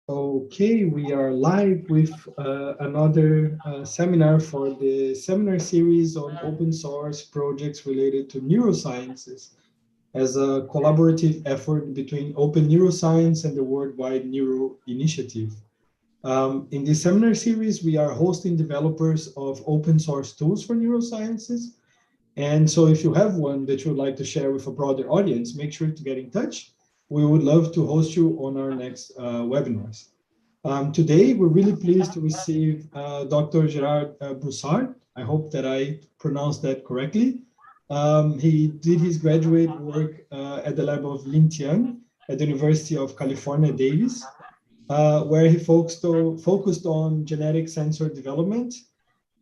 Okay, we are live with another seminar for the seminar series on open source projects related to neurosciences as a collaborative effort between Open Neuroscience and the Worldwide Neuro Initiative. In this seminar series, we are hosting developers of open source tools for neurosciences. And so if you have one that you would like to share with a broader audience, make sure to get in touch. We would love to host you on our next webinars. Today, we're really pleased to receive Dr. Gerard Broussard. I hope that I pronounced that correctly. He did his graduate work at the lab of Lin Tian at the University of California, Davis, where he focused on genetic sensor development.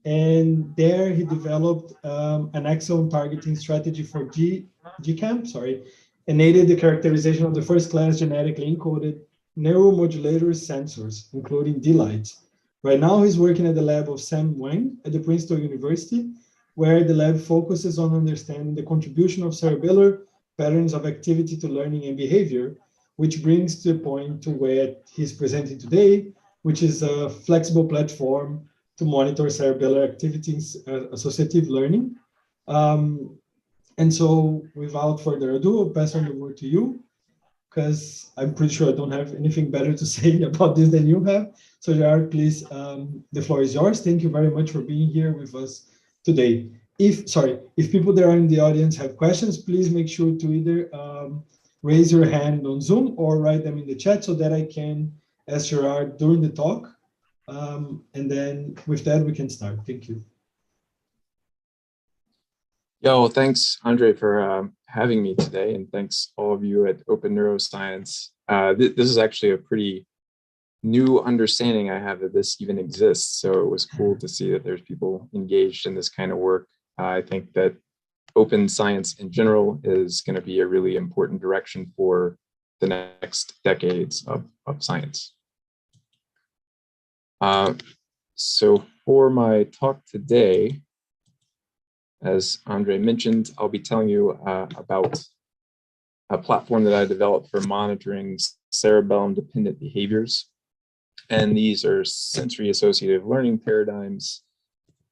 And there he developed an exome targeting strategy for GCAM, and aided the characterization of the first class genetically encoded neuromodulator sensors, including D-lights. Right now, he's working at the lab of Sam Wang at the Princeton University, where the lab focuses on understanding the contribution of cerebellar patterns of activity to learning and behavior, which brings to the point to where he's presenting today, which is a flexible platform to monitor cerebellar activities, associative learning. And so without further ado, I'll pass on the word to you, because I'm pretty sure I don't have anything better to say about this than you have. So Gerard, please, the floor is yours. Thank you very much for being here with us today. If people that are in the audience have questions, please make sure to either raise your hand on Zoom or write them in the chat so that I can ask Gerard during the talk. And then with that, we can start. Thank you. Yeah, well, thanks, Andre, for having me today, and thanks all of you at Open Neuroscience. This is actually a pretty new understanding I have that this even exists, so it was cool to see that there's people engaged in this kind of work. I think that open science in general is going to be a really important direction for the next decades of science. So for my talk today, as Andre mentioned, I'll be telling you about a platform that I developed for monitoring cerebellum-dependent behaviors. And these are sensory associative learning paradigms.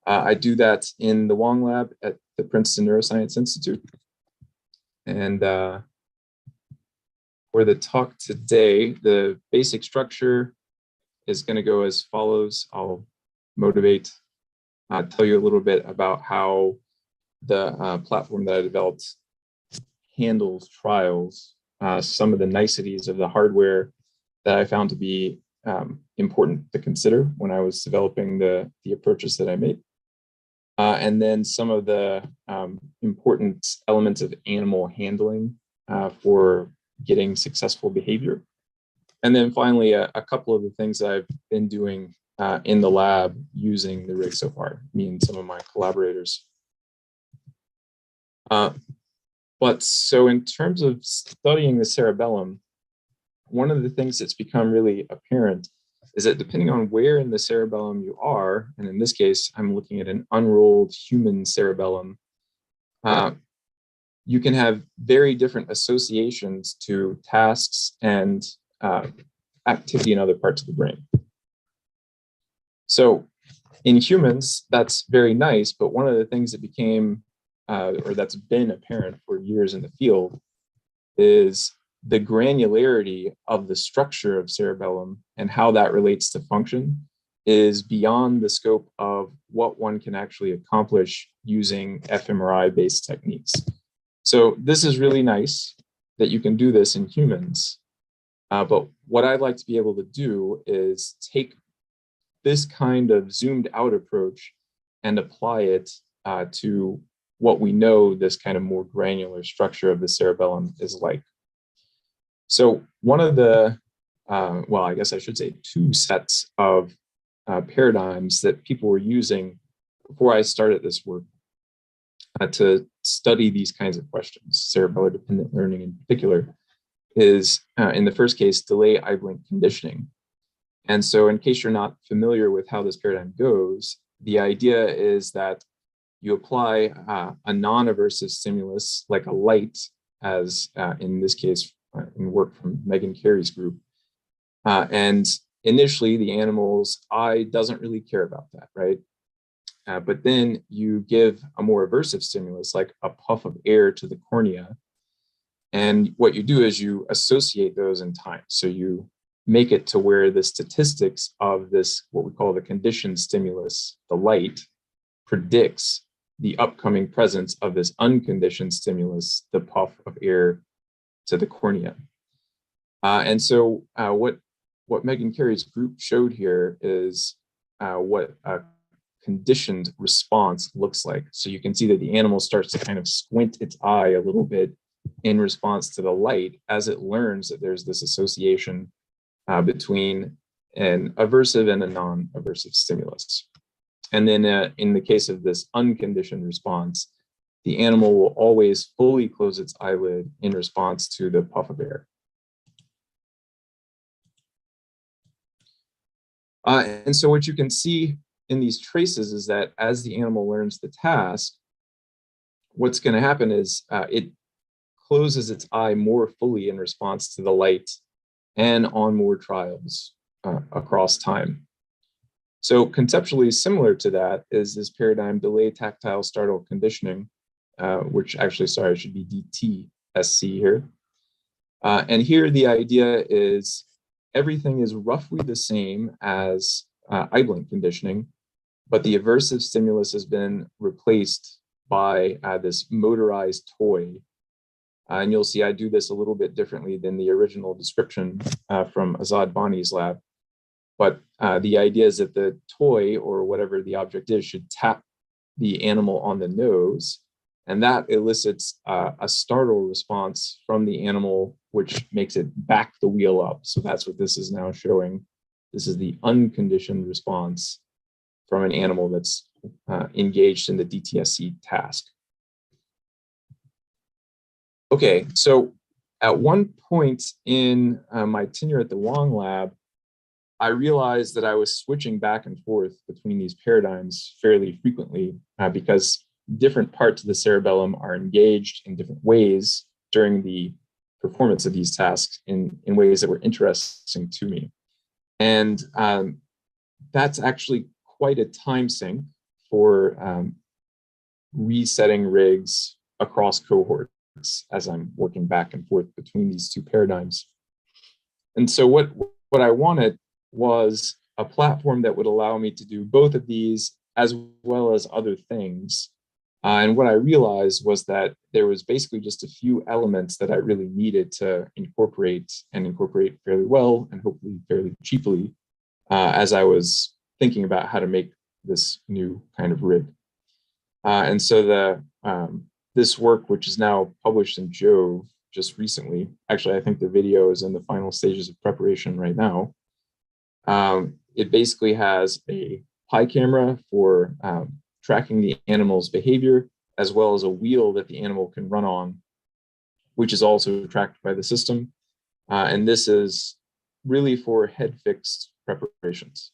I do that in the Wang Lab at the Princeton Neuroscience Institute. And for the talk today, the basic structure is going to go as follows. I'll tell you a little bit about how the platform that I developed handles trials, some of the niceties of the hardware that I found to be important to consider when I was developing the approaches that I made. And then some of the important elements of animal handling for getting successful behavior. And then finally, a couple of the things that I've been doing in the lab using the rig so far, me and some of my collaborators. But so in terms of studying the cerebellum, one of the things that's become really apparent is that depending on where in the cerebellum you are, and in this case, I'm looking at an unrolled human cerebellum, you can have very different associations to tasks and activity in other parts of the brain. So in humans, that's very nice, but one of the things that became or that's been apparent for years in the field is the granularity of the structure of cerebellum and how that relates to function is beyond the scope of what one can actually accomplish using fMRI-based techniques. So this is really nice that you can do this in humans, but what I'd like to be able to do is take this kind of zoomed out approach and apply it to what we know this kind of more granular structure of the cerebellum is like. So one of the, well, I guess I should say two sets of paradigms that people were using before I started this work to study these kinds of questions, cerebellar dependent learning in particular, is in the first case, delay eyeblink conditioning. And so in case you're not familiar with how this paradigm goes, the idea is that you apply a non-aversive stimulus like a light, as in this case, in work from Megan Carey's group, And initially, the animal's eye doesn't really care about that, right? But then you give a more aversive stimulus, like a puff of air to the cornea. And what you do is you associate those in time. So you make it to where the statistics of this, what we call the conditioned stimulus, the light, predicts the upcoming presence of this unconditioned stimulus, the puff of air to the cornea. And so what Megan Carey's group showed here is what a conditioned response looks like. So you can see that the animal starts to kind of squint its eye a little bit in response to the light as it learns that there's this association between an aversive and a non-aversive stimulus. And then in the case of this unconditioned response, the animal will always fully close its eyelid in response to the puff of air. And so what you can see in these traces is that as the animal learns the task, what's going to happen is it closes its eye more fully in response to the light and on more trials across time. So conceptually similar to that is this paradigm delay tactile startle conditioning, which actually, sorry, should be DTSC here. And here the idea is everything is roughly the same as eyeblink conditioning, but the aversive stimulus has been replaced by this motorized toy. And you'll see I do this a little bit differently than the original description from Azad Bani's lab. But the idea is that the toy or whatever the object is should tap the animal on the nose, and that elicits a startle response from the animal, which makes it back the wheel up. So that's what this is now showing. This is the unconditioned response from an animal that's engaged in the DTSC task. Okay, so at one point in my tenure at the Wang lab, I realized that I was switching back and forth between these paradigms fairly frequently because different parts of the cerebellum are engaged in different ways during the performance of these tasks in ways that were interesting to me. And that's actually quite a time sink for resetting rigs across cohorts as I'm working back and forth between these two paradigms. And so what I wanted was a platform that would allow me to do both of these as well as other things. And what I realized was that there was basically just a few elements that I really needed to incorporate fairly well and hopefully fairly cheaply as I was thinking about how to make this new kind of rig. And so this work, which is now published in Jove just recently, actually, I think the video is in the final stages of preparation right now. It basically has a PI camera for tracking the animal's behavior, as well as a wheel that the animal can run on, which is also tracked by the system. And this is really for head fixed preparations.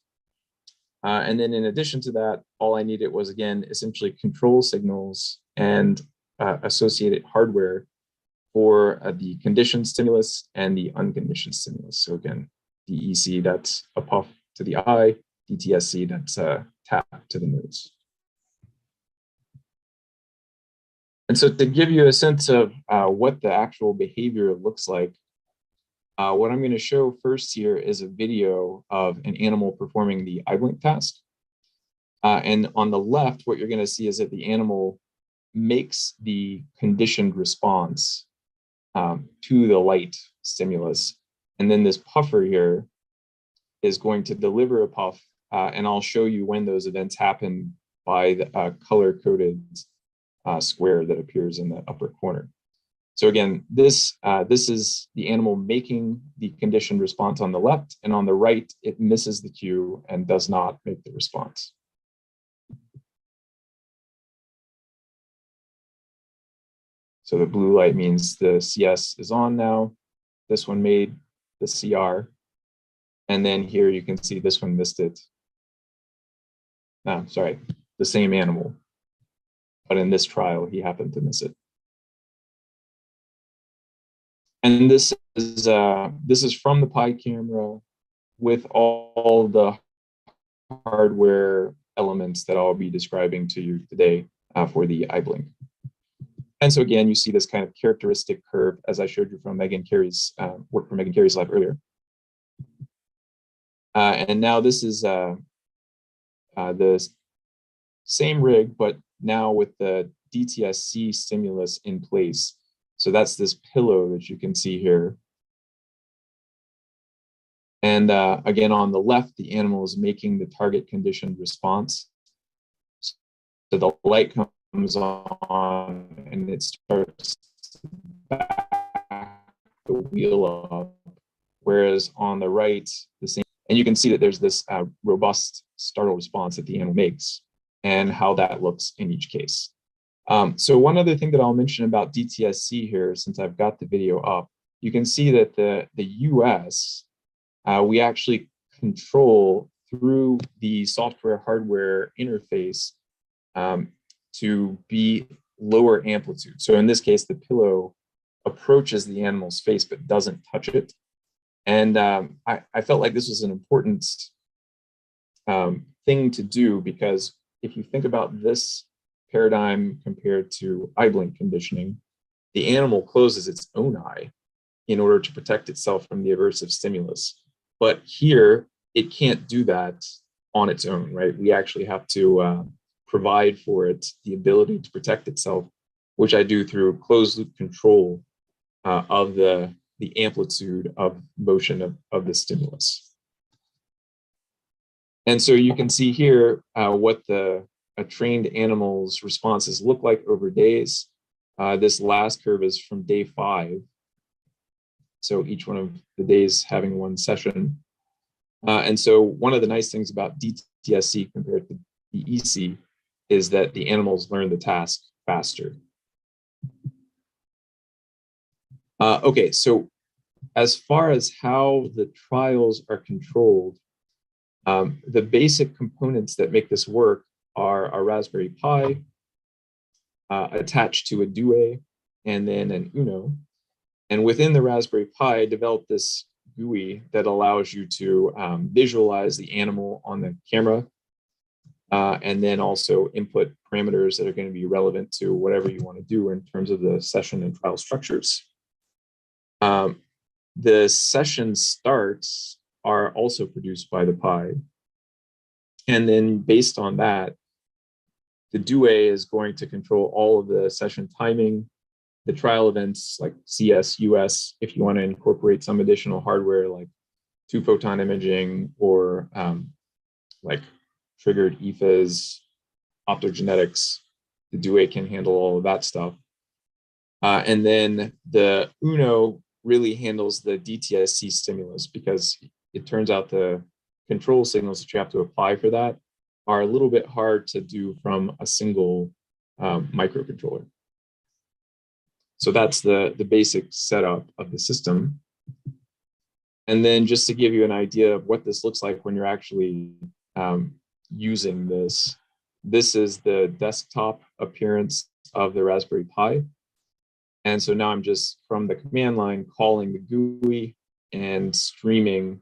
And then in addition to that, all I needed was, again, essentially control signals and associated hardware for the conditioned stimulus and the unconditioned stimulus. So again, DEC, that's a puff to the eye, DTSC, that's a tap to the nose. And so to give you a sense of what the actual behavior looks like, what I'm going to show first here is a video of an animal performing the eyeblink task. And on the left, what you're going to see is that the animal makes the conditioned response to the light stimulus. And then this puffer here is going to deliver a puff, and I'll show you when those events happen by the color-coded square that appears in the upper corner. So again, this is the animal making the conditioned response on the left, and on the right, it misses the cue and does not make the response. So the blue light means the CS is on now. This one made the CR. And then here you can see this one missed it. No, sorry, the same animal. But in this trial, he happened to miss it. And this is from the PI camera. with all the hardware elements that I'll be describing to you today for the eyeblink. And so again, you see this kind of characteristic curve as I showed you from Megan Carey's work from Megan Carey's lab earlier. And now this is the same rig, but now with the DTSC stimulus in place. So that's this pillow that you can see here. And again, on the left, the animal is making the target conditioned response. So the light comes on and it starts to back the wheel up. Whereas on the right, the same, and you can see that there's this robust startle response that the animal makes and how that looks in each case. So one other thing that I'll mention about DTSC here, since I've got the video up, you can see that the US, we actually control through the software hardware interface to be lower amplitude. So in this case, the pillow approaches the animal's face but doesn't touch it. And I felt like this was an important thing to do, because if you think about this paradigm compared to eye blink conditioning, the animal closes its own eye in order to protect itself from the aversive stimulus. But here, it can't do that on its own, right? We actually have to provide for it the ability to protect itself, which I do through closed loop control of the amplitude of motion of the stimulus. And so you can see here what a trained animal's responses look like over days. This last curve is from day 5. So each one of the days having one session. And so one of the nice things about DTSC compared to DEC is that the animals learn the task faster. Okay, so as far as how the trials are controlled, the basic components that make this work are a Raspberry Pi attached to a Due and then an Uno. And within the Raspberry Pi, I developed this GUI that allows you to visualize the animal on the camera and then also input parameters that are going to be relevant to whatever you want to do in terms of the session and trial structures. The session starts are also produced by the Pi. And then based on that, the Due is going to control all of the session timing, the trial events like CS, US, if you want to incorporate some additional hardware like 2-photon imaging or like triggered EPHIS, optogenetics, the Due can handle all of that stuff. And then the Uno really handles the DTSC stimulus, because it turns out the control signals that you have to apply for that are a little bit hard to do from a single microcontroller. So that's the basic setup of the system. And then just to give you an idea of what this looks like when you're actually using this, this is the desktop appearance of the Raspberry Pi. And so now I'm just from the command line calling the GUI and streaming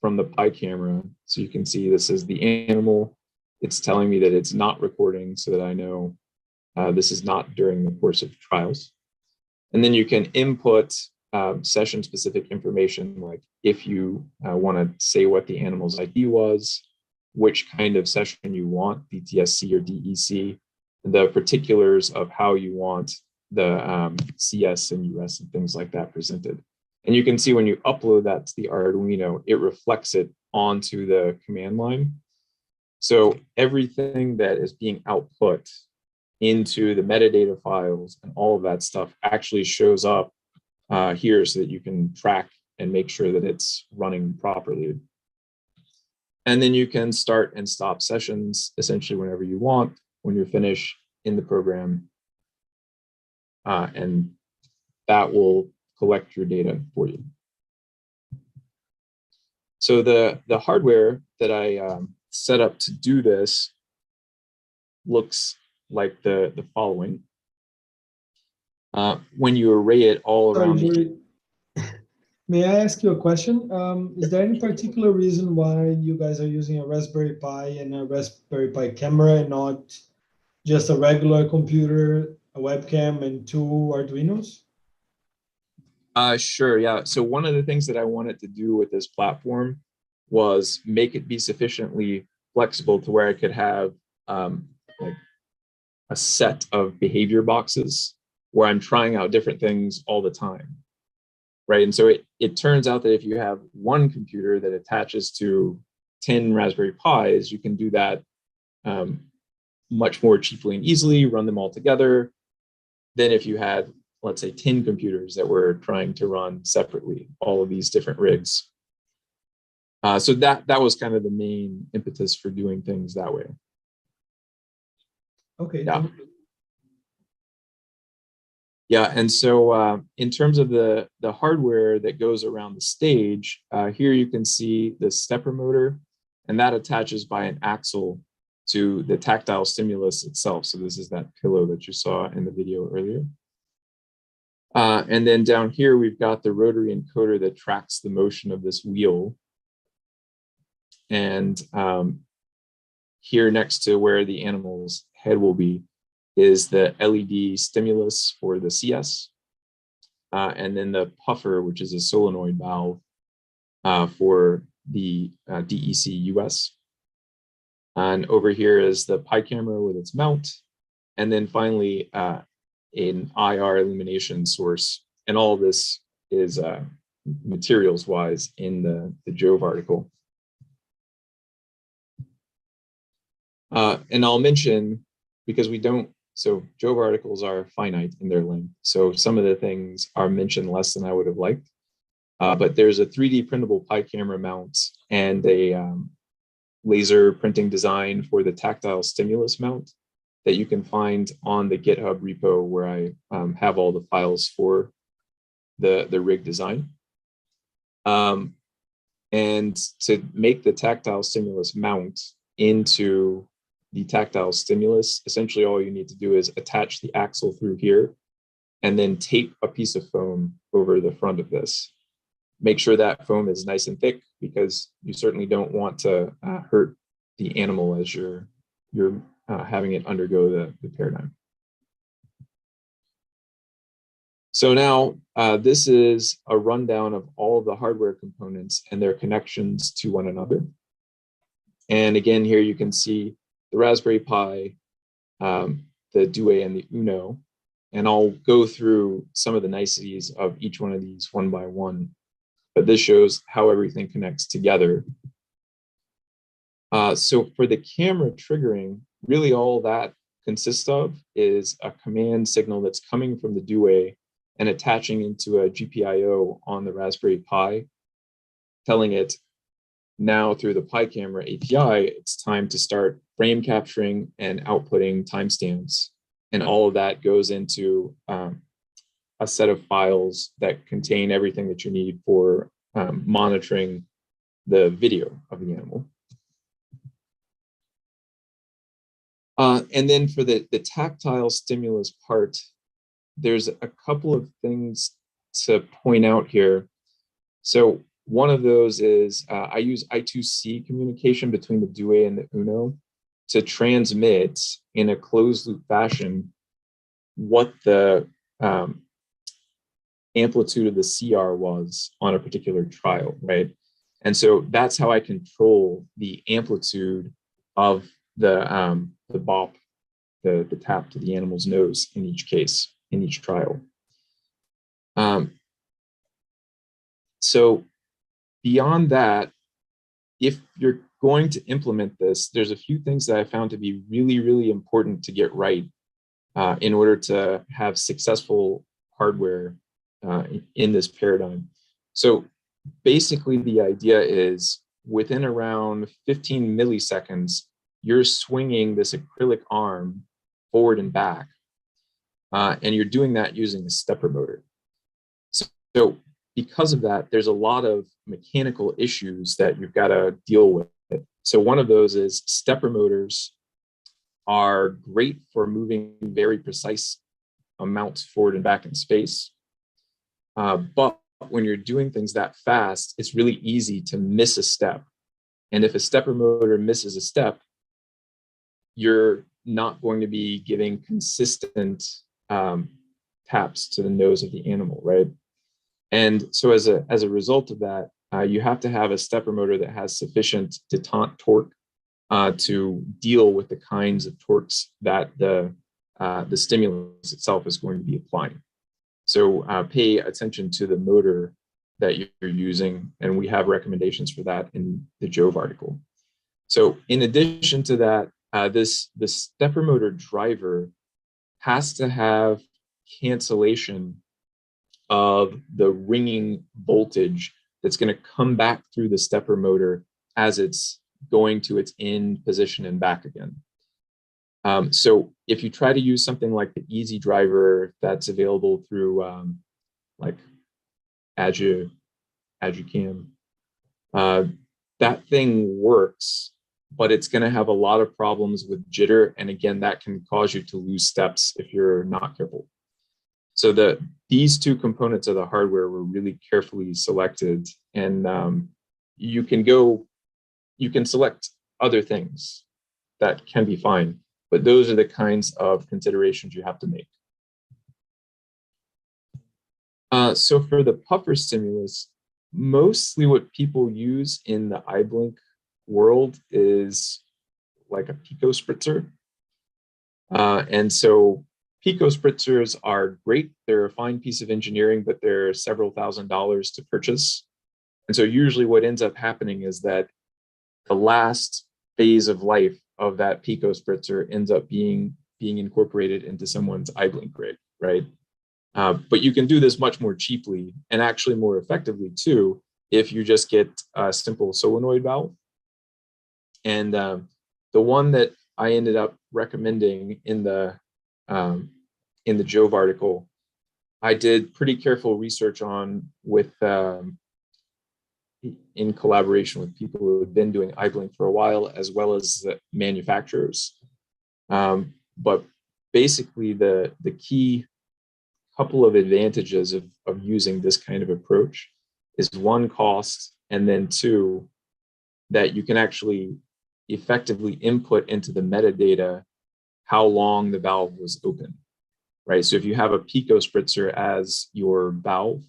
from the Pi camera. So you can see this is the animal. It's telling me that it's not recording so that I know this is not during the course of trials. And then you can input session-specific information, like if you want to say what the animal's ID was, which kind of session you want, DTSC or DEC, the particulars of how you want the CS and US and things like that presented. And you can see when you upload that to the Arduino, it reflects it onto the command line. So everything that is being output into the metadata files and all of that stuff actually shows up here so that you can track and make sure that it's running properly. And then you can start and stop sessions essentially whenever you want, when you're finished in the program. And that will collect your data for you. So the hardware that I set up to do this looks like the following. When you array it all around May I ask you a question? Is there any particular reason why you guys are using a Raspberry Pi and a Raspberry Pi camera and not just a regular computer, a webcam, and two Arduinos? Sure, yeah. So one of the things that I wanted to do with this platform was make it be sufficiently flexible to where I could have like a set of behavior boxes where I'm trying out different things all the time, right? And so it turns out that if you have one computer that attaches to 10 Raspberry Pis, you can do that much more cheaply and easily, run them all together, than if you had, let's say, 10 computers that were trying to run separately, all of these different rigs. So that was kind of the main impetus for doing things that way. Okay. Yeah. Yeah, and so in terms of the hardware that goes around the stage, here you can see the stepper motor, and that attaches by an axle to the tactile stimulus itself. So this is that pillow that you saw in the video earlier. And then down here, we've got the rotary encoder that tracks the motion of this wheel. And here next to where the animal's head will be is the LED stimulus for the CS. And then the puffer, which is a solenoid valve for the DEC US. And over here is the Pi camera with its mount. And then finally, an IR illumination source. And all of this is materials-wise in the Jove article. And I'll mention, because we don't, so Jove articles are finite in their length. So some of the things are mentioned less than I would have liked. But there's a 3D printable Pi camera mount and a laser printing design for the tactile stimulus mount that you can find on the GitHub repo where I have all the files for the rig design. And to make the tactile stimulus mount into the tactile stimulus, essentially all you need to do is attach the axle through here and then tape a piece of foam over the front of this. Make sure that foam is nice and thick because you certainly don't want to hurt the animal as you're having it undergo the paradigm. So now this is a rundown of all of the hardware components and their connections to one another. And again, here you can see the Raspberry Pi, the Due and the Uno, and I'll go through some of the niceties of each one of these one by one, but this shows how everything connects together. So for the camera triggering, really all that consists of is a command signal that's coming from the Due and attaching into a GPIO on the Raspberry Pi, telling it now through the Pi camera API, it's time to start frame capturing and outputting timestamps. And all of that goes into a set of files that contain everything that you need for monitoring the video of the animal. And then for the tactile stimulus part, there's a couple of things to point out here. So one of those is I use I2C communication between the Due and the Uno to transmit in a closed loop fashion what the amplitude of the CR was on a particular trial, right? And so that's how I control the amplitude of the bop, the tap to the animal's nose in each case, in each trial. So beyond that, if you're going to implement this, there's a few things that I found to be really, really important to get right in order to have successful hardware in this paradigm. So basically the idea is within around 15 milliseconds, you're swinging this acrylic arm forward and back, and you're doing that using a stepper motor. So because of that, there's a lot of mechanical issues that you've got to deal with. So one of those is stepper motors are great for moving very precise amounts forward and back in space. But when you're doing things that fast, it's really easy to miss a step. And if a stepper motor misses a step, you're not going to be giving consistent taps to the nose of the animal, right? And so as a result of that, you have to have a stepper motor that has sufficient detente torque to deal with the kinds of torques that the stimulus itself is going to be applying. So pay attention to the motor that you're using, and we have recommendations for that in the Jove article. So in addition to that, the stepper motor driver has to have cancellation of the ringing voltage that's going to come back through the stepper motor as it's going to its in position and back again. So if you try to use something like the easy driver that's available through like Aducam, that thing works, but it's going to have a lot of problems with jitter. And again, that can cause you to lose steps if you're not careful. So these two components of the hardware were really carefully selected, and you can select other things that can be fine, but those are the kinds of considerations you have to make. So for the puffer stimulus, mostly what people use in the eyeblink world is like a pico spritzer. And so pico spritzers are great. They're a fine piece of engineering, but they're several $1,000s to purchase. And so usually what ends up happening is that the last phase of life of that pico spritzer ends up being incorporated into someone's eyeblink rig, right? But you can do this much more cheaply and actually more effectively too if you just get a simple solenoid valve. And the one that I ended up recommending in the Jove article, I did pretty careful research on in collaboration with people who have been doing eyeblink for a while, as well as the manufacturers. But basically the key couple of advantages of using this kind of approach is one, cost, and then two, that you can actually effectively input into the metadata how long the valve was open, right? So if you have a pico spritzer as your valve,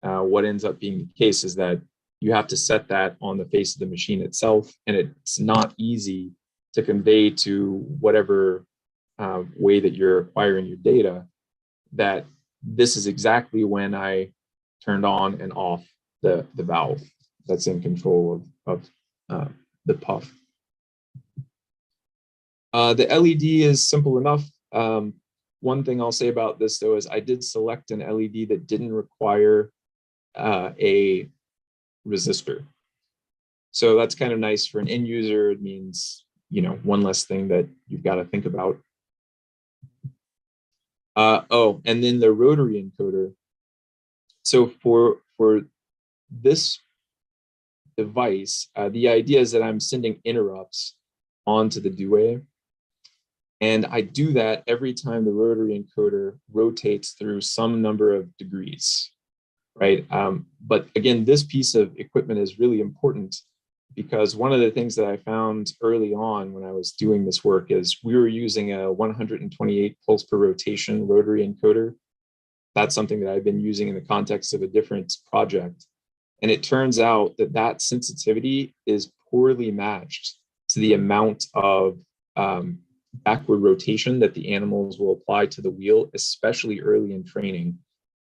what ends up being the case is that you have to set that on the face of the machine itself, and it's not easy to convey to whatever way that you're acquiring your data that this is exactly when I turned on and off the valve that's in control of the puff. The LED is simple enough. One thing I'll say about this though is I did select an LED that didn't require a resistor. So that's kind of nice for an end user. It means, one less thing that you've got to think about. And then the rotary encoder. So for this device, the idea is that I'm sending interrupts onto the DUE. And I do that every time the rotary encoder rotates through some number of degrees, right? But again, this piece of equipment is really important because one of the things that I found early on when I was doing this work is we were using a 128 pulse per rotation rotary encoder. That's something that I've been using in the context of a different project. And it turns out that that sensitivity is poorly matched to the amount of backward rotation that the animals will apply to the wheel, especially early in training.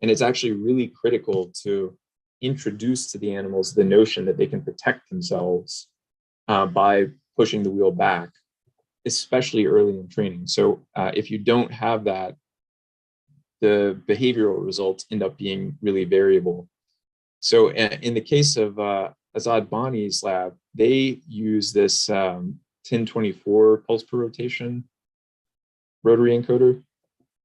And it's actually really critical to introduce to the animals the notion that they can protect themselves by pushing the wheel back, especially early in training. So if you don't have that, the behavioral results end up being really variable. So in the case of Azad Bani's lab, they use this 1024 pulse per rotation rotary encoder.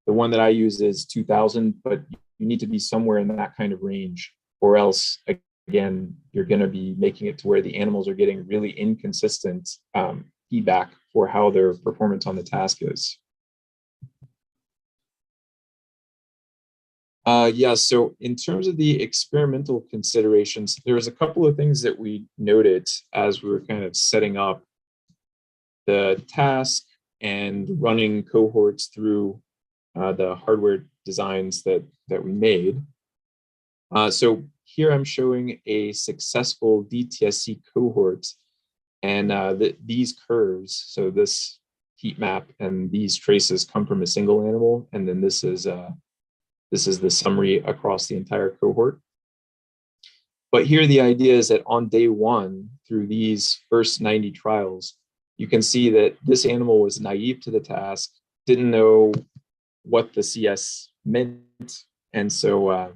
The one that I use is 2000, but you need to be somewhere in that kind of range, or else, again, you're going to be making it to where the animals are getting really inconsistent feedback for how their performance on the task is. Yeah, so in terms of the experimental considerations, there was a couple of things that we noted as we were kind of setting up the task and running cohorts through the hardware designs that we made. So here I'm showing a successful DTSC cohort, and these curves, so this heat map and these traces come from a single animal, and then this is the summary across the entire cohort. But here the idea is that on day one, through these first 90 trials, you can see that this animal was naive to the task, didn't know what the CS meant, and so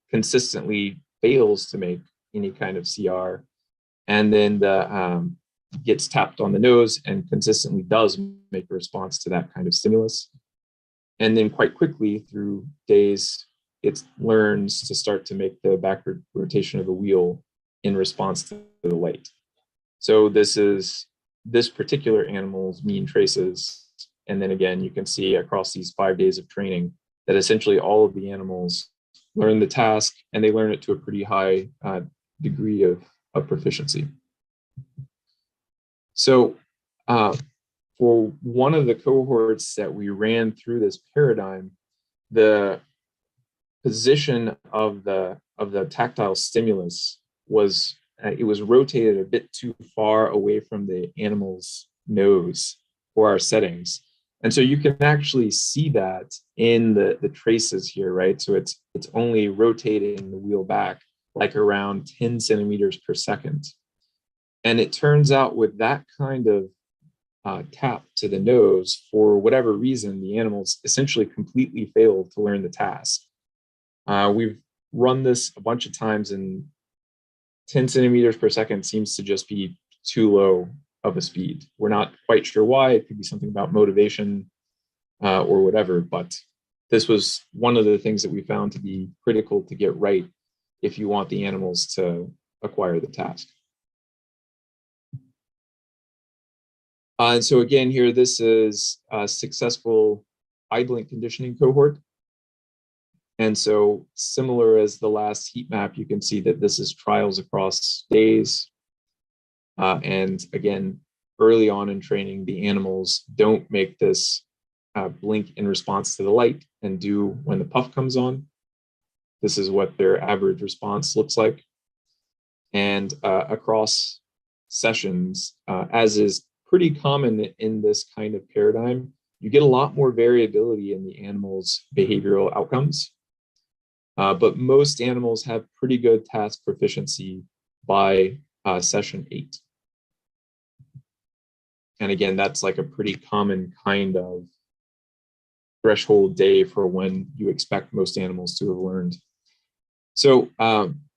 consistently fails to make any kind of CR. And then gets tapped on the nose and consistently does make a response to that kind of stimulus. And then quite quickly through days, it learns to start to make the backward rotation of the wheel in response to the light. So this is this particular animal's mean traces. And then again, you can see across these 5 days of training that essentially all of the animals learn the task, and they learn it to a pretty high degree of proficiency. So for one of the cohorts that we ran through this paradigm, the position of the tactile stimulus was it was rotated a bit too far away from the animal's nose for our settings. And so you can actually see that in the traces here, right? So it's only rotating the wheel back like around 10 centimeters per second. And it turns out with that kind of tap to the nose, for whatever reason, the animals essentially completely failed to learn the task. We've run this a bunch of times, and 10 centimeters per second seems to just be too low of a speed. We're not quite sure why. It could be something about motivation or whatever, but this was one of the things that we found to be critical to get right if you want the animals to acquire the task. And so again, here, this is a successful eye blink conditioning cohort. And so similar as the last heat map, you can see that this is trials across days. And again, early on in training, the animals don't make this blink in response to the light and do when the puff comes on. This is what their average response looks like. And across sessions, as is pretty common in this kind of paradigm, you get a lot more variability in the animals' behavioral outcomes. But most animals have pretty good task proficiency by session 8. And again, that's like a pretty common kind of threshold day for when you expect most animals to have learned. So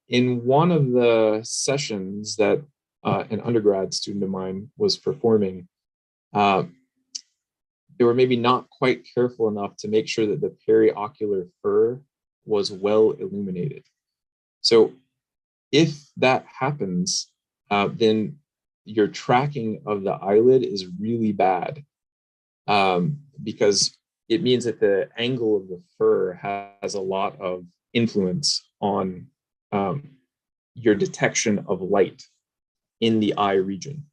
in one of the sessions that an undergrad student of mine was performing, they were maybe not quite careful enough to make sure that the periocular fur was well illuminated. So if that happens, then your tracking of the eyelid is really bad, because it means that the angle of the fur has a lot of influence on your detection of light in the eye region.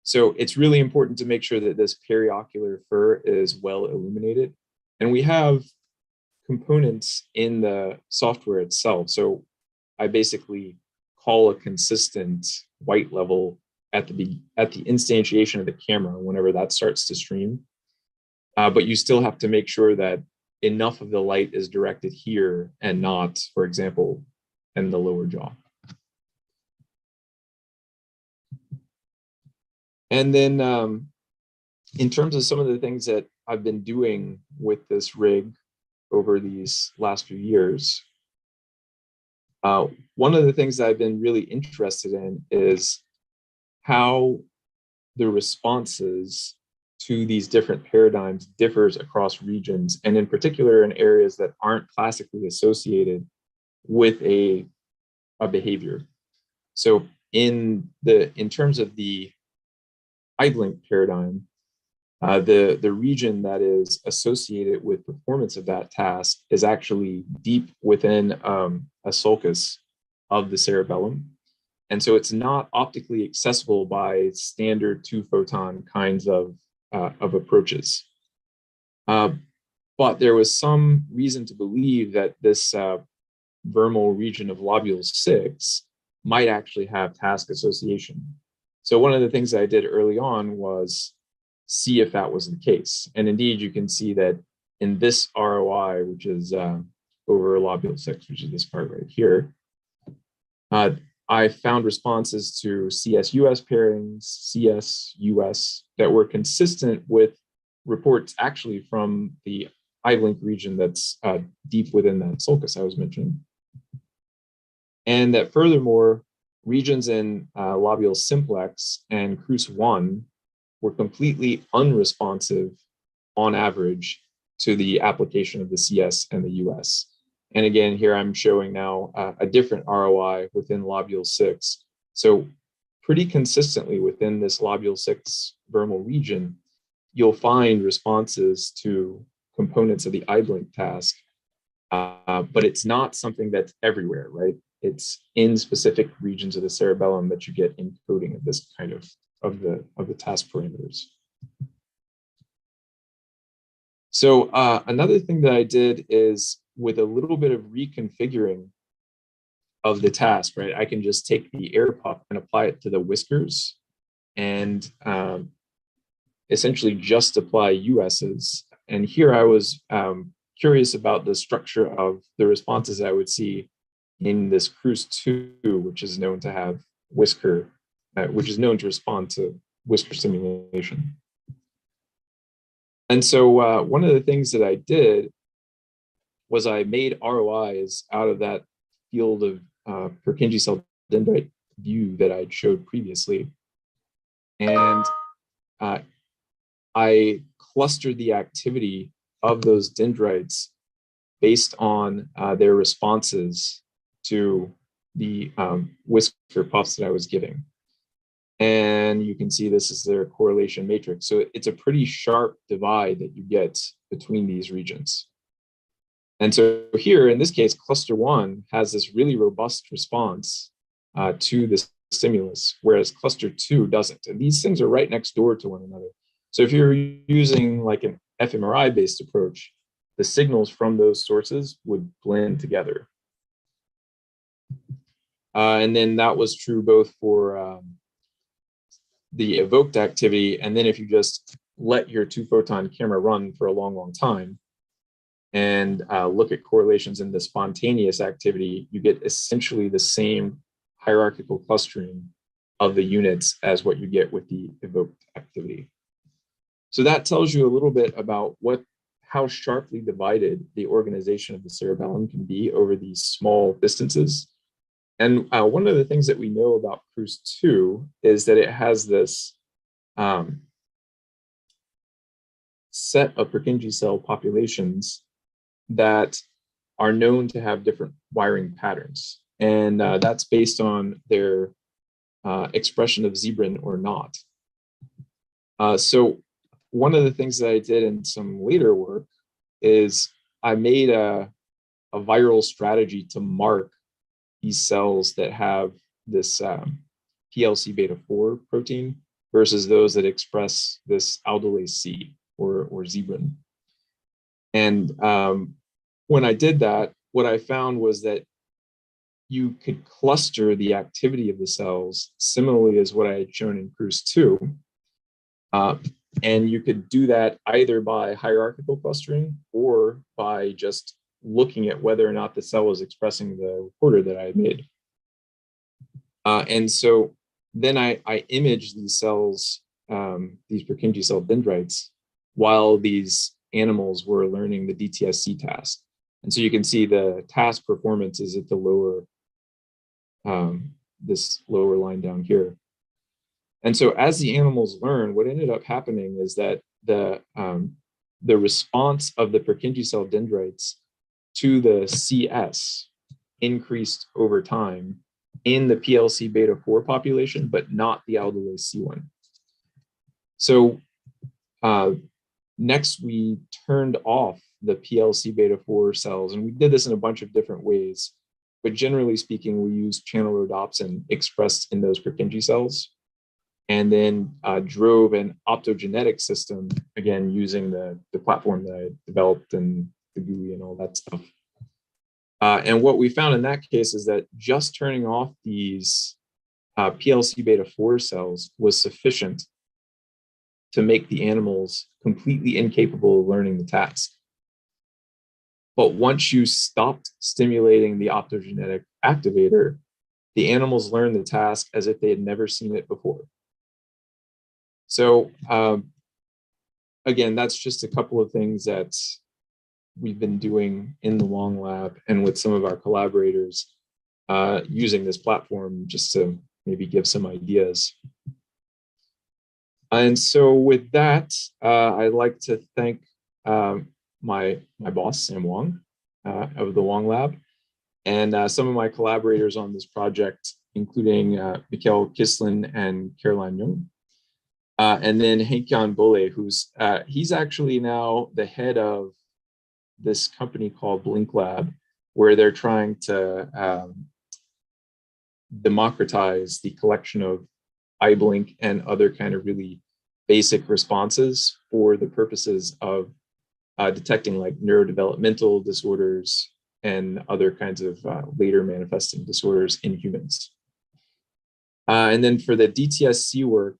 So it's really important to make sure that this periocular fur is well illuminated. And we have components in the software itself. So I basically call a consistent white level at the instantiation of the camera whenever that starts to stream. But you still have to make sure that enough of the light is directed here and not, for example, in the lower jaw. And then in terms of some of the things that I've been doing with this rig over these last few years, one of the things that I've been really interested in is how the responses to these different paradigms differs across regions, and in particular in areas that aren't classically associated with a behavior. So in terms of the eye blink paradigm, The region that is associated with performance of that task is actually deep within a sulcus of the cerebellum. And so it's not optically accessible by standard 2-photon kinds of approaches. But there was some reason to believe that this vermal region of lobule 6 might actually have task association. So one of the things I did early on was see if that was the case. And indeed, you can see that in this ROI, which is over lobule 6, which is this part right here, I found responses to CS-US pairings, CS-US, that were consistent with reports actually from the eyeblink region that's deep within that sulcus I was mentioning. And that furthermore, regions in lobule simplex and CRUS1 were completely unresponsive on average to the application of the CS and the US. And again, here I'm showing now a different ROI within lobule 6. So pretty consistently within this lobule 6 vermal region, you'll find responses to components of the eyeblink task, but it's not something that's everywhere, right? It's in specific regions of the cerebellum that you get encoding of this kind of the task parameters. So another thing that I did is with a little bit of reconfiguring of the task, right? I can just take the air puff and apply it to the whiskers and essentially just apply US's. And here I was curious about the structure of the responses I would see in this CRUS2, which is known to have whisker, which is known to respond to whisker stimulation. And so one of the things that I did was I made ROIs out of that field of Purkinje cell dendrite view that I'd showed previously. And I clustered the activity of those dendrites based on their responses to the whisker puffs that I was giving. And you can see this is their correlation matrix. So it's a pretty sharp divide that you get between these regions. And so here, in this case, cluster 1 has this really robust response to the stimulus, whereas cluster 2 doesn't. And these things are right next door to one another. So if you're using like an fMRI-based approach, the signals from those sources would blend together. And then that was true both for the evoked activity, and then if you just let your 2-photon camera run for a long, long time and look at correlations in the spontaneous activity, you get essentially the same hierarchical clustering of the units as what you get with the evoked activity. So that tells you a little bit about how sharply divided the organization of the cerebellum can be over these small distances. And one of the things that we know about CRUS2 is that it has this set of Purkinje cell populations that are known to have different wiring patterns. And that's based on their expression of zebrin or not. So one of the things that I did in some later work is I made a viral strategy to mark these cells that have this PLC beta 4 protein versus those that express this aldolase C or zebrin. And when I did that, what I found was that you could cluster the activity of the cells similarly as what I had shown in CRUS2. And you could do that either by hierarchical clustering or by just looking at whether or not the cell was expressing the reporter that I had made. And so then I imaged these cells, these Purkinje cell dendrites, while these animals were learning the DTSC task. And so you can see the task performance is at the lower, this lower line down here. And so as the animals learn, what ended up happening is that the response of the Purkinje cell dendrites to the CS increased over time in the PLC beta 4 population, but not the aldolase C1. So next, we turned off the PLC-beta4 cells, and we did this in a bunch of different ways. But generally speaking, we used channel rhodopsin expressed in those Purkinje cells, and then drove an optogenetic system, again, using the platform that I developed and the GUI and all that stuff. And what we found in that case is that just turning off these PLC-beta4 cells was sufficient to make the animals completely incapable of learning the task. But once you stopped stimulating the optogenetic activator, the animals learned the task as if they had never seen it before. So again, that's just a couple of things that we've been doing in the Wong Lab and with some of our collaborators using this platform just to maybe give some ideas. And so with that, I'd like to thank my boss, Sam Wong, of the Wong Lab, and some of my collaborators on this project, including Mikhail Kislin and Caroline Young. And then Henk-Jan Bolle, he's actually now the head of this company called Blink Lab, where they're trying to democratize the collection of eyeblink and other kind of really basic responses for the purposes of detecting like neurodevelopmental disorders and other kinds of later manifesting disorders in humans. And then for the DTSC work,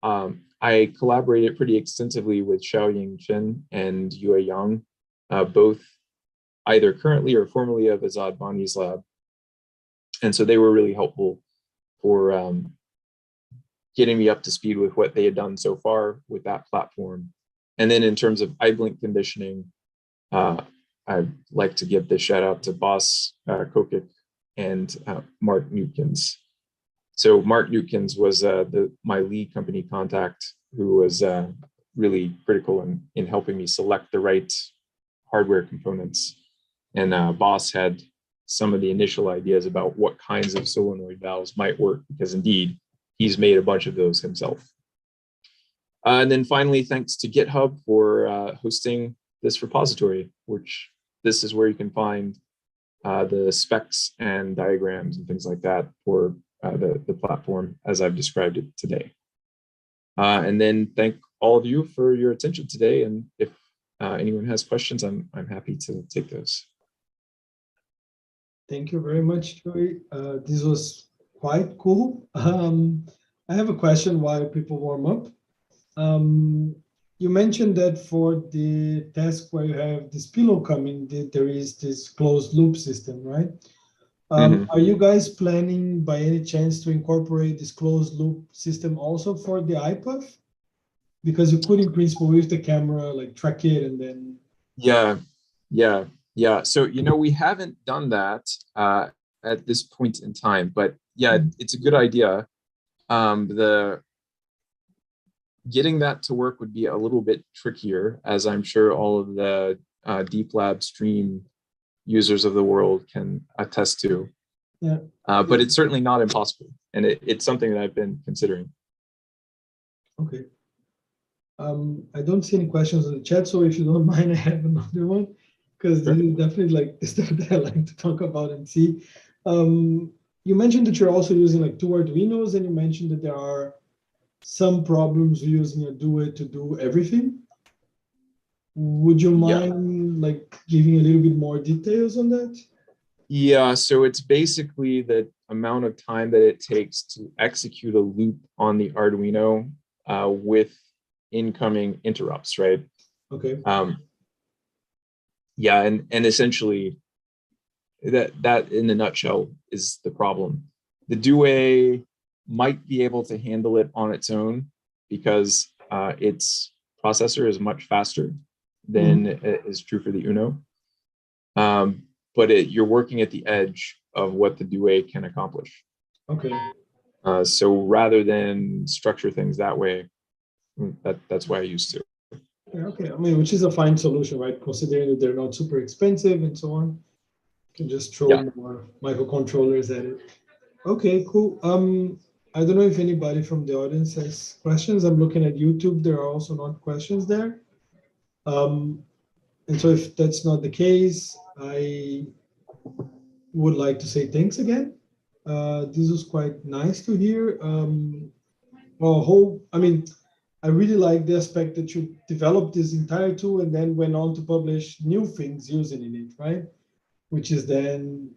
I collaborated pretty extensively with Xiaoying Chen and Yue Yang, both either currently or formerly of Azad Bani's lab. And so they were really helpful for getting me up to speed with what they had done so far with that platform. And then in terms of eye blink conditioning, I'd like to give the shout out to Bas Kokik and Mark Nutkins. So Mark Nutkins was my lead company contact, who was really critical in helping me select the right hardware components. And Bas had some of the initial ideas about what kinds of solenoid valves might work, because indeed, he's made a bunch of those himself. And then finally, thanks to GitHub for hosting this repository, which this is where you can find the specs and diagrams and things like that for the platform as I've described it today. And then thank all of you for your attention today. And if anyone has questions, I'm happy to take those. Thank you very much, Joey. This was quite cool. I have a question while people warm up. You mentioned that for the task where you have this pillow coming, there is this closed loop system, right? Are you guys planning by any chance to incorporate this closed loop system also for the iPuff? Because you could, in principle, with the camera, like track it and then. Yeah. So, we haven't done that at this point in time, but yeah, it's a good idea. Getting that to work would be a little bit trickier, as I'm sure all of the Deep Lab stream users of the world can attest to. Yeah. But it's certainly not impossible, and it's something that I've been considering. Okay. I don't see any questions in the chat, so if you don't mind, I have another one, because this is definitely like the stuff that I like to talk about and see. You mentioned that you're also using like 2 Arduinos, and you mentioned that there are some problems using a Duet to do everything. Would you mind like giving a little bit more details on that? Yeah, so it's basically the amount of time that it takes to execute a loop on the Arduino with incoming interrupts, right? Okay. Yeah, and essentially that in a nutshell is the problem. The Duet might be able to handle it on its own because its processor is much faster than is true for the Uno. But you're working at the edge of what the Duet can accomplish. Okay. So rather than structure things that way, that's why I used to. Okay, I mean, which is a fine solution, right? Considering that they're not super expensive and so on. You can just throw more microcontrollers at it. Okay, cool. I don't know if anybody from the audience has questions. I'm looking at YouTube. There are also not questions there. And so if that's not the case, I would like to say thanks again. This was quite nice to hear. I mean, I really like the aspect that you developed this entire tool and then went on to publish new things using in it, right? Which is then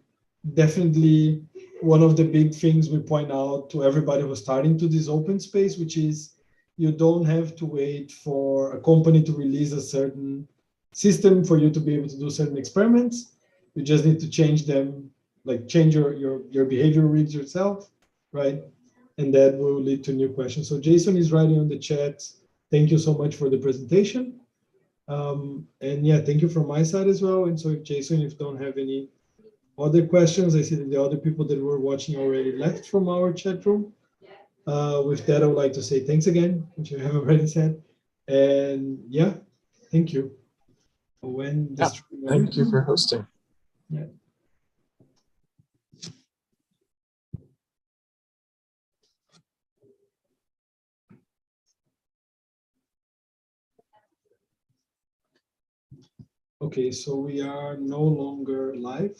definitely one of the big things we point out to everybody who's starting to this open space, which is you don't have to wait for a company to release a certain system for you to be able to do certain experiments. You just need to change them, like change your behavior reads yourself, right? And that will lead to new questions. So Jason is writing on the chat, thank you so much for the presentation. And yeah, thank you from my side as well. And so if Jason, if you don't have any other questions, I see that the other people that were watching already left from our chat room. With that, I would like to say thanks again, which I have already said. And yeah, thank you. When the stream Thank you for hosting. Yeah. Okay, so we are no longer live.